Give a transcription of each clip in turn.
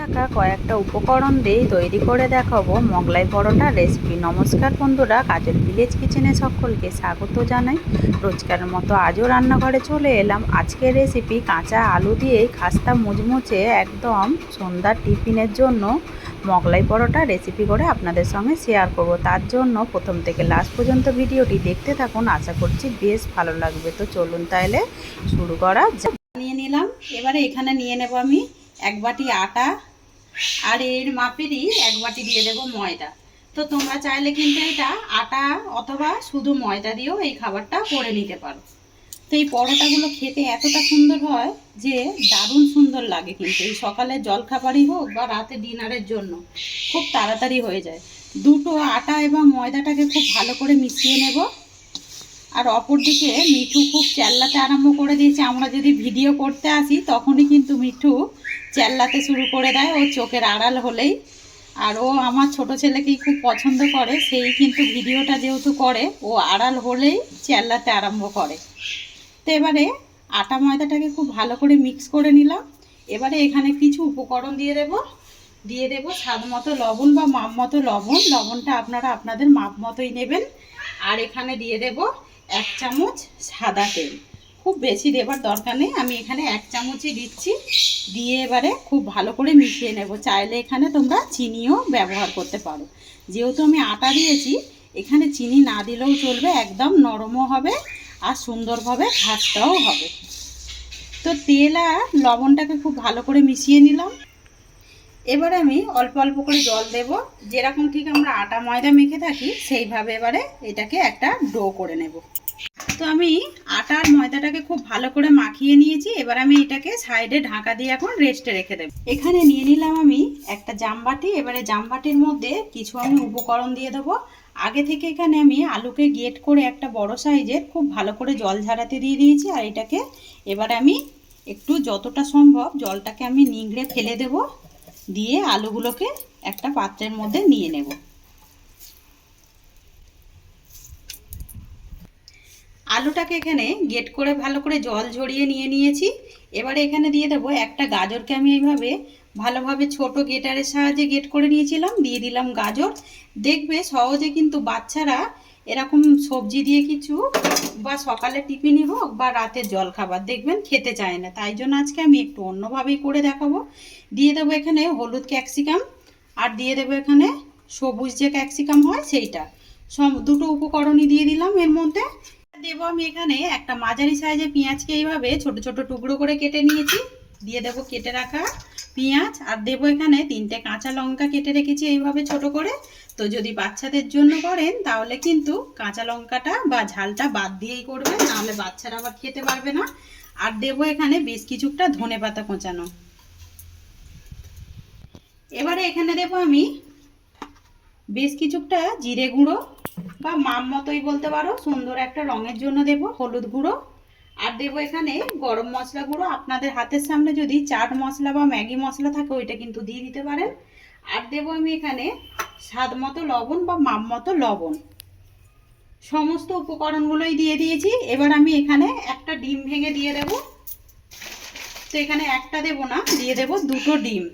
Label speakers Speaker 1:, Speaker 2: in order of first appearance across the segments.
Speaker 1: থাকা কয়েকটা উপকরণ দিয়ে তৈরি করে দেখাবো মোগলাই পরোটা রেসিপি। নমস্কার বন্ধুরা, কাজল ভিলেজ কিচেনে সকলকে স্বাগত জানাই। রোজকার মতো আজও রান্নাঘরে চলে এলাম। আজকের রেসিপি কাঁচা আলু দিয়ে খাস্তা মুচমুচে একদম সন্ধ্যার টিফিনের জন্য মোগলাই পরোটা রেসিপি করে আপনাদের সঙ্গে শেয়ার করব। তার জন্য প্রথম থেকে লাস্ট পর্যন্ত ভিডিওটি দেখতে থাকুন, আশা করছি বেশ ভালো লাগবে। তো চলুন তাহলে শুরু করা যাক। নিয়ে নিলাম, এবারে এখানে নিয়ে নেব আমি এক বাটি আটা, আর এর মাপেরই এক বাটি দিয়ে দেব ময়দা। তো তোমরা চাইলে কিন্তু এটা আটা অথবা শুধু ময়দা দিয়েও এই খাবারটা করে নিতে পারো। তো এই পরোটাগুলো খেতে এতটা সুন্দর হয় যে দারুণ সুন্দর লাগে, কিন্তু এই সকালের জলখাবারই হোক বা রাতে ডিনারের জন্য খুব তাড়াতাড়ি হয়ে যায়। দুটো আটা এবং ময়দাটাকে খুব ভালো করে মিশিয়ে নেব। আর অপর দিকে মিঠু খুব চেল্লাতে আরম্ভ করে দিয়েছে। আমরা যদি ভিডিও করতে আসি তখনই কিন্তু মিঠু চেল্লাতে শুরু করে দেয়, ও চোখের আড়াল হলেই। আর ও আমার ছোট ছেলেকেই খুব পছন্দ করে, সেই কিন্তু ভিডিওটা যেহেতু করে, ও আড়াল হলেই চেল্লাতে আরম্ভ করে। তো এবারে আটা ময়দাটাকে খুব ভালো করে মিক্স করে নিলাম। এবারে এখানে কিছু উপকরণ দিয়ে দেব স্বাদ মতো লবণ বা মাপ মতো লবণ। লবণটা আপনারা আপনাদের মাপ মতোই নেবেন। আর এখানে দিয়ে দেব 1 চামচ সাদা তেল। খুব বেশি দেবার দরকার নেই, আমি এখানে 1 চামচই দিচ্ছি। দিয়ে এবারে খুব ভালো করে মিশিয়ে নেব। চাইলে এখানে তোমরা চিনিও ব্যবহার করতে পারো। যেহেতু আমি আটা দিয়েছি, এখানে চিনি না দিলেও চলবে, একদম নরমও হবে আর সুন্দরভাবে খাস্তাও হবে। তো তেল আর লবণটাকে খুব ভালো করে মিশিয়ে নিলাম। এবারে আমি অল্প অল্প করে জল দেব, যেরকম ঠিক আমরা আটা ময়দা মেখে থাকি সেইভাবে এবারে এটাকে একটা ডো করে নেব। তো আমি আটা আর ময়দাটাকে খুব ভালো করে মাখিয়ে নিয়েছি। এবার আমি এটাকে সাইডে ঢাকা দিয়ে এখন রেস্টে রেখে দেব। এখানে নিয়ে নিলাম আমি একটা জামবাটি। এবারে জামবাটির মধ্যে কিছু আমি উপকরণ দিয়ে দেবো। আগে থেকে এখানে আমি আলুকে গ্রেট করে একটা বড় সাইজের খুব ভালো করে জল ঝরাতে দিয়ে দিয়েছি। আর এটাকে এবারে আমি একটু যতটা সম্ভব জলটাকে আমি নিংড়ে ফেলে দেব, দিয়ে আলুগুলোকে একটা পাত্রের মধ্যে নিয়ে নেব। আলুটাকে এখানে গ্রেট করে ভালো করে জল ঝরিয়ে নিয়েছি। এবারে এখানে দিয়ে দেবো একটা গাজরকে আমি এইভাবে ভালোভাবে ছোট গ্রেটারের সাহায্যে গ্রেট করে নিয়েছিলাম। দিয়ে দিলাম গাজর। দেখবে সহজে কিন্তু বাচ্চারা এরকম সবজি দিয়ে কিছু বা সকালে টিফিনই হোক বা রাতের জল খাবার দেখবেন খেতে চায় না। তাই জন্য আজকে আমি একটু অন্যভাবেই করে দেখাবো। দিয়ে দেবো এখানে হলুদ ক্যাপসিকাম, আর দিয়ে দেবো এখানে সবুজ যে ক্যাপসিকাম হয় সেইটা। দুটো উপকরণই দিয়ে দিলাম এর মধ্যে। দেবো আমি এখানে একটা মাঝারি সাইজের পেঁয়াজকে এইভাবে ছোট ছোট টুকরো করে কেটে নিয়েছি। দিয়ে দেবো কেটে রাখা পেঁয়াজ। আর দেবো এখানে 3টে কাঁচা লঙ্কা কেটে রেখেছি এইভাবে ছোট করে। তো যদি বাচ্চাদের জন্য করেন তাহলে কিন্তু কাঁচা লঙ্কাটা বা ঝালটা বাদ দিয়েই করবেন, নাহলে বাচ্চারা আবার খেতে পারবে না। আর দেবো এখানে বেশ কিছুটা ধনেপাতা কোঁচানো। এবারে এখানে দেবো আমি বেশ কিছুটা জিরে গুঁড়ো বা মাপ মতোই বলতে পারো, সুন্দর একটা রঙের জন্য দেব হলুদ গুঁড়ো। আর দেবো এখানে গরম মশলা গুঁড়ো। আপনাদের হাতের সামনে যদি চাট মশলা বা ম্যাগি মশলা থাকে ওইটা কিন্তু দিয়ে দিতে পারেন। আর দেবো আমি এখানে স্বাদ মতো লবণ বা মাপ মতো লবণ। সমস্ত উপকরণগুলোই দিয়ে দিয়েছি। এবার আমি এখানে একটা ডিম ভেঙে দিয়ে দেব। তো এখানে একটা দেব না, দিয়ে দেব 2টো ডিম।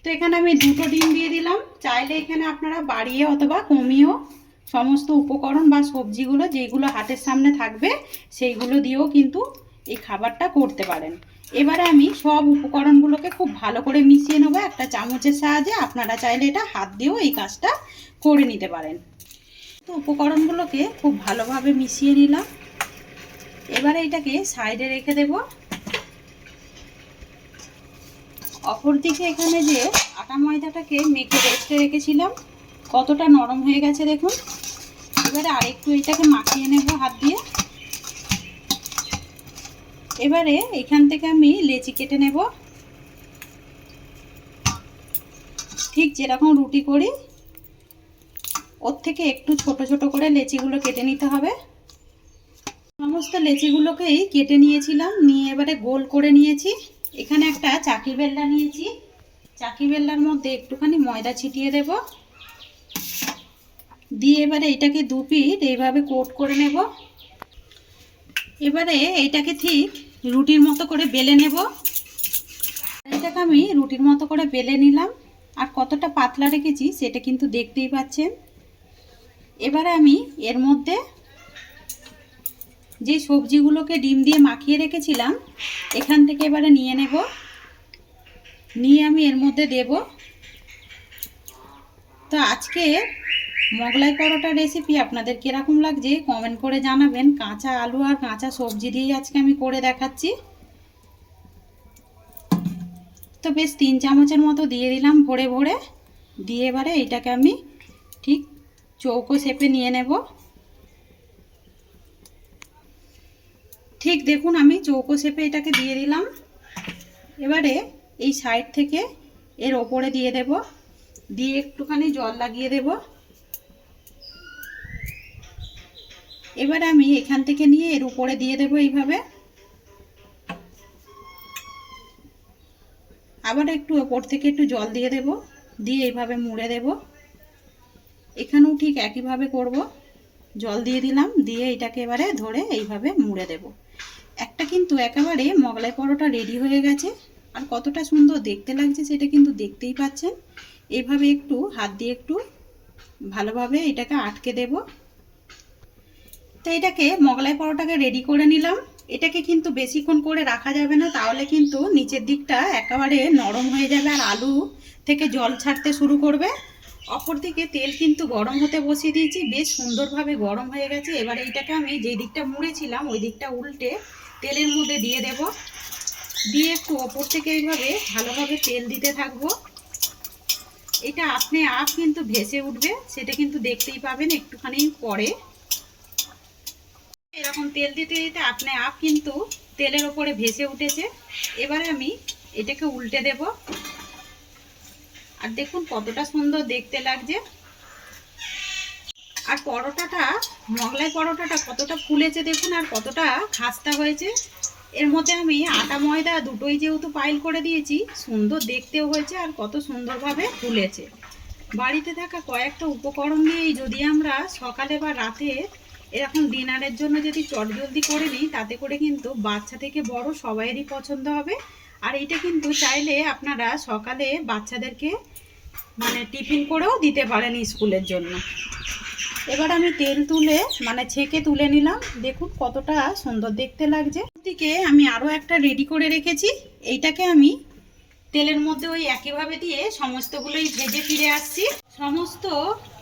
Speaker 1: তো এখানে আমি 2টো ডিম দিয়ে দিলাম। চাইলে এখানে আপনারা বাড়িয়ে অথবা কমিয়েও সমস্ত উপকরণ বা সবজিগুলো যেগুলো হাতের সামনে থাকবে সেইগুলো দিয়েও কিন্তু এই খাবারটা করতে পারেন। এবারে আমি সব উপকরণগুলোকে খুব ভালো করে মিশিয়ে নেবো একটা চামচের সাহায্যে। আপনারা চাইলে এটা হাত দিয়েও এই কাজটা করে নিতে পারেন। তো উপকরণগুলোকে খুব ভালোভাবে মিশিয়ে নিলাম। এবারে এটাকে সাইডে রেখে দেবো। অপরদিকে এখানে যে আটা ময়দাটাকে মেখে রেস্টে রেখেছিলাম কতটা নরম হয়ে গেছে দেখুন। এবারে আরেকটু এটাকে মাখিয়ে নেব হাত দিয়ে। এবারে এখান থেকে আমি লেচি কেটে নেব, ঠিক যেরকম রুটি করি ওর থেকে একটু ছোট ছোট করে লেচিগুলো কেটে নিতে হবে। সমস্ত লেচিগুলোকেই কেটে নিয়েছিলাম, নিয়ে এবারে গোল করে নিয়েছি। এখানে একটা চাকি বেল্লা নিয়েছি। চাকি বেল্লার মধ্যে একটুখানি ময়দা ছিটিয়ে দেব। দিয়ে এবারে এটাকে দু পিঠ এইভাবে কোট করে নেব। এবারে এইটাকে ঠিক রুটির মতো করে বেলে নেব। এটাকে আমি রুটির মতো করে বেলে নিলাম, আর কতটা পাতলা রেখেছি সেটা কিন্তু দেখতেই পাচ্ছেন। এবারে আমি এর মধ্যে যে সবজিগুলোকে ডিম দিয়ে মাখিয়ে রেখেছিলাম এখান থেকে এবারে নিয়ে নেব, নিয়ে আমি এর মধ্যে দেব। তো আজকে মোগলাই পরোটা রেসিপি আপনাদের কীরকম লাগছে কমেন্ট করে জানাবেন। কাঁচা আলু আর কাঁচা সবজি দিয়েই আজকে আমি করে দেখাচ্ছি। তো বেশ 3 চামচের মতো দিয়ে দিলাম ভরে ভরে। দিয়ে এবারে এইটাকে আমি ঠিক চৌকো শেপে নিয়ে নেব। ঠিক দেখুন আমি চৌকো শেপে এটাকে দিয়ে দিলাম। এবারে এই সাইড থেকে এর ওপরে দিয়ে দেব, দিয়ে একটুখানি জল লাগিয়ে দেব। এবারে আমি এখান থেকে নিয়ে এর উপরে দিয়ে দেব এইভাবে। আবার একটু ওপর থেকে একটু জল দিয়ে দেব, দিয়ে এইভাবে মুড়ে দেব। এখানেও ঠিক একইভাবে করব। জল দিয়ে দিলাম, দিয়ে এটাকে এবারে ধরে এইভাবে মুড়ে দেব। একটা কিন্তু একেবারে মোগলাই পরোটা রেডি হয়ে গেছে। আর কতটা সুন্দর দেখতে লাগছে সেটা কিন্তু দেখতেই পাচ্ছেন। এইভাবে একটু হাত দিয়ে একটু ভালোভাবে এটাকে আটকে দেব। তো এটাকে মোগলাই পরোটাকে রেডি করে নিলাম। এটাকে কিন্তু বেশিক্ষণ করে রাখা যাবে না, তাহলে কিন্তু নিচের দিকটা একেবারে নরম হয়ে যাবে আর আলু থেকে জল ছাড়তে শুরু করবে। অপরদিকে তেল কিন্তু গরম হতে বসিয়ে দিয়েছি, বেশ সুন্দরভাবে গরম হয়ে গেছে। এবার এইটাকে আমি যেই দিকটা মুড়েছিলাম ওই দিকটা উল্টে তেলের মধ্যে দিয়ে দেব, দিয়ে একটু ওপর থেকে এইভাবে ভালোভাবে তেল দিতে থাকবো। এটা আপনি আপ কিন্তু ভেসে উঠবে, সেটা কিন্তু দেখতেই পাবেন একটুখানি পরে। এরকম তেল দিতে দিতে আপনি আপ কিন্তু তেলের ওপরে ভেসে উঠেছে। এবারে আমি এটাকে উল্টে দেব, আর দেখুন কতটা সুন্দর দেখতে লাগছে। আর পরোটাটা মোগলাই পরোটাটা কতটা ফুলেছে দেখুন, আর কতটা খাস্তা হয়েছে। এর মধ্যে আমি আটা ময়দা দুটোই যেহেতু পাইল করে দিয়েছি, সুন্দর দেখতেও হয়েছে আর কত সুন্দরভাবে ফুলেছে। বাড়িতে থাকা কয়েকটা উপকরণ দিয়েই যদি আমরা সকালে বা রাতে এরকম ডিনারের জন্য যদি চটজলদি করে নিই, তাতে করে কিন্তু বাচ্চা থেকে বড় সবাইয়েরই পছন্দ হবে। আর এটা কিন্তু চাইলে আপনারা সকালে বাচ্চাদেরকে মানে টিফিন করেও দিতে পারেন স্কুলের জন্য। এবার আমি তেল তুলে মানে ছেঁকে তুলে নিলাম, দেখুন কতটা সুন্দর দেখতে লাগছে। দিকে আমি আরও একটা রেডি করে রেখেছি, এইটাকে আমি তেলের মধ্যে ওই একইভাবে দিয়ে সমস্তগুলোই ভেজে ফিরে আসছি। সমস্ত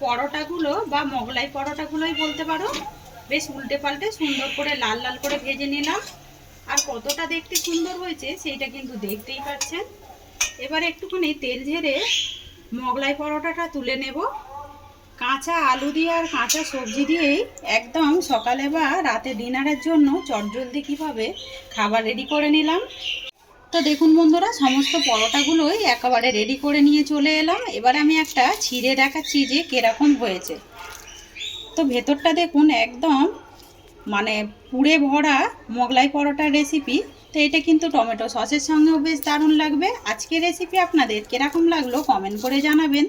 Speaker 1: পরোটাগুলো বা মোগলাই পরোটাগুলোই বলতে পারো বেশ উল্টে পাল্টে সুন্দর করে লাল লাল করে ভেজে নিলাম। আর কতটা দেখতে সুন্দর হয়েছে সেইটা কিন্তু দেখতেই পাচ্ছেন। এবার একটুখানি তেল ঝেড়ে মোগলাই পরোটাটা তুলে নেব। কাঁচা আলু দিয়ে আর কাঁচা সবজি দিয়েই একদম সকালে বা রাতে ডিনারের জন্য চটজলদি কীভাবে খাবার রেডি করে নিলাম। তো দেখুন বন্ধুরা, সমস্ত পরোটাগুলোই একেবারে রেডি করে নিয়ে চলে এলাম। এবার আমি একটা ছিঁড়ে দেখাচ্ছি যে কীরকম হয়েছে। তো ভেতরটা দেখুন একদম মানে পুড়ে ভরা মোগলাই পরোটার রেসিপি। তো এটা কিন্তু টমেটো সসের সঙ্গেও বেশ দারুণ লাগবে। আজকের রেসিপি আপনাদের কীরকম লাগলো কমেন্ট করে জানাবেন।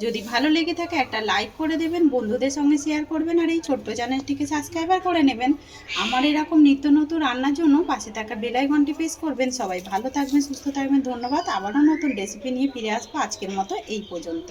Speaker 1: যদি ভালো লেগে থাকে একটা লাইক করে দেবেন, বন্ধুদের সঙ্গে শেয়ার করবেন, আর এই ছোট্ট চ্যানেলটিকে সাবস্ক্রাইবার করে নেবেন। আমার এরকম নিত্য নতুন রান্নার জন্য পাশে থাকা বেল আইকনটি প্রেস করবেন। সবাই ভালো থাকবেন, সুস্থ থাকবেন। ধন্যবাদ। আবারও নতুন রেসিপি নিয়ে ফিরে আসবো। আজকের মতো এই পর্যন্ত।